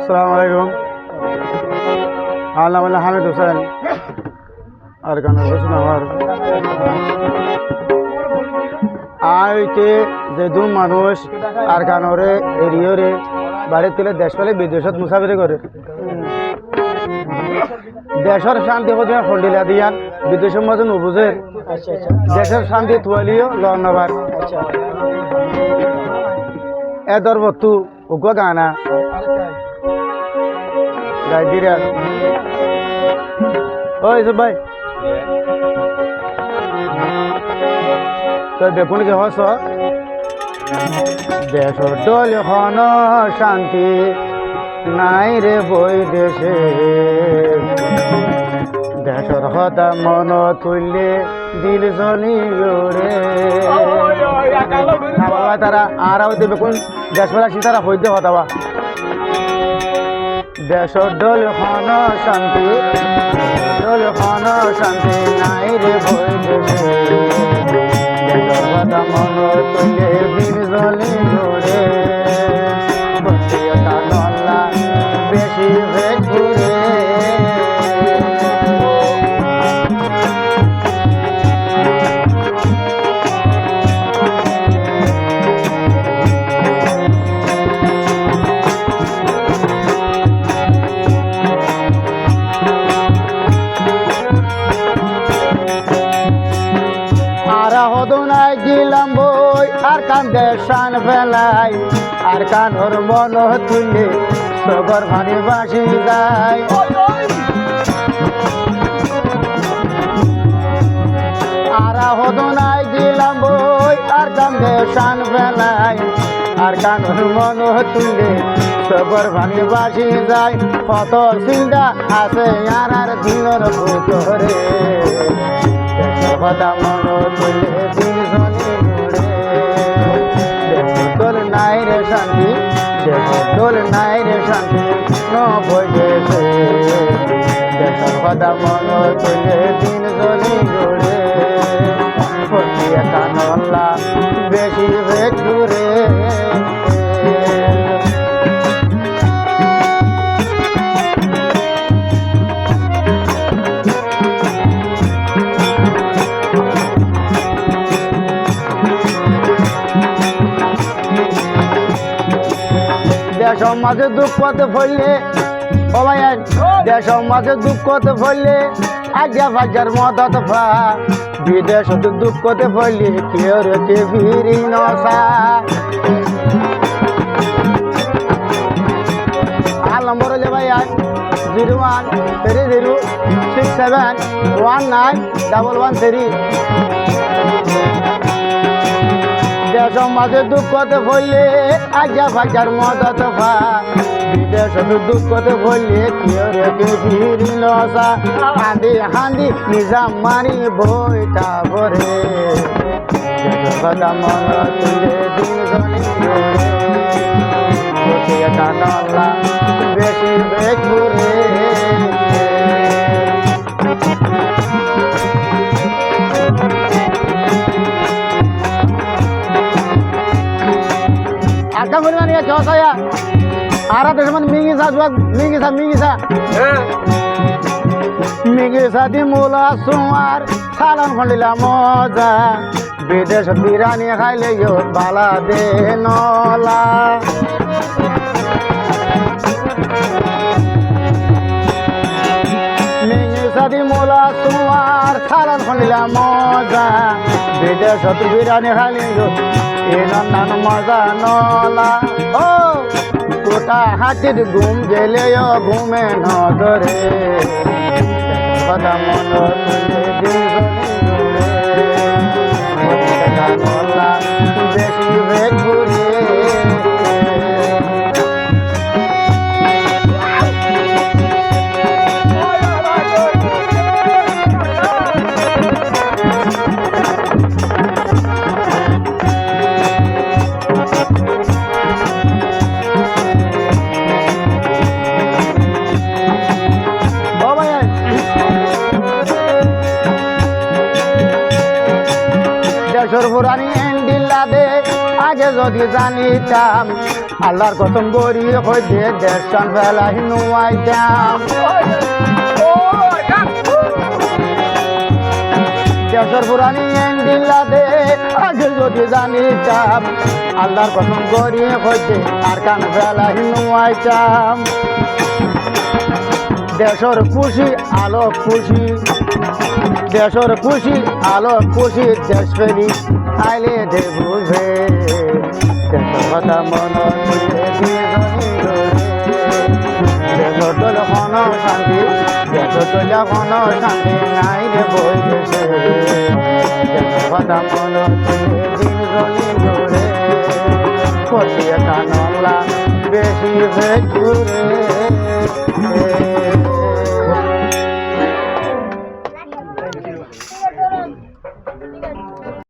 আসসালামু আলাইকুম। আমার নাম হলো হামিদ হোসেন। আর গান বলছেন আমার আইতে যে দু মানুষ আর গানরে এরিয়রে বাড়ি তুলে দেশ পেলে বিদেশত মুসাফিরি করে দেশের শান্তি হতে হন্ডিলা দিয়ান বিদেশের মতন উবুঝে দেশের শান্তি তুয়ালিও লন্নবার এ দরবতু উগ্র গানা গাই দিরা ওই সব ভাই তো দেখুন কি হস দেশর দল হন শান্তি নাই রে বই দেশে দেশর হতা মন তুললে দিল জলি রে বাবা তারা আরাও দেবে কোন দেশবেলা তারা হইতে হতাবা দেশর দল হন শান্তি নাই রে বই দেশে দেশর হতা মন তুললে দিল জলি রে বেশি ঘুরে হদনায় দিলাম বই আর কান্দে শান ফেলাই আর কানর মন তুলে সগর ভানি বাসি যায় আর হদনায় দিলাম বই আর কান্দে শান ফেলাই আর কানর মন তুলে সগর ভানি বাসি যায় কত চিন্তা আছে আর দিনের ভিতরে কথা মন তুলে দিন জনি দোল নাই রে শান্তি দোল নাই রে শান্তি নয় দেশে দেশের কথা মন তুলে দিন জনি ঘুরে একা নল্লা বেশি ঘুরে দেশের মাঝে দুঃখতে ফেললে ও ভাই দেশের মাঝে দুঃখতে ফেললে আজ্ঞা ভাজার মদত ফা বিদেশ দুঃখতে ফেললে কেউ রেখে ভিড়ি নসা আর নম্বর হলে ভাই 013067191113 দেশের মাঝে দুঃখতে ফেললে আজ্ঞা ভাজার মদত ফা বিদেশ দুঃখতে ফেললে কেউ রেখে ভিড়ি নসা হান্দি নিজাম মারি বইটা ভরে কথা মন তুলে দিন নল্লা বেশি ঘুরে আজকা করে মানে চসায়া আরা দেশ মানে মিগিসা দি মুলা সুমার সালান খন্ডিলা মজা বিদেশ বিরানি খাইলে বালা দে নলা মিগিসা দি মুলা সুমার সালান খন্ডিলা মজা বিদেশ বিরানি খাইলে নান মজা নলা ও গোটা হাতির ঘুম গেলে ঘুমে নজরে কথা মন তুলে দিন নলা বেশি ঘুরে সরবরানি এন্ডিলা দে আগে যদি জানিতাম আল্লাহর কসম করি হইতে দেশান বেলায় নুয়াইতাম দেশের পুরানি দিল্লা দে আগে যদি জানিতাম আল্লাহর কসম করি হইতে আর কান বেলায় নুয়াইতাম দেশের খুশি আলো খুশি দেশের খুশি আলো খুশি দেশ ফেরি আইলে দে বুঝে দেশের কথা মন দেশের তোল হন শান্তি দেশের তোলা হন শান্তি নাই রে বই দেশে দেশের কথা মন দিন জনি ধরে কঠিয়া কানলা বেশি ভেজুরে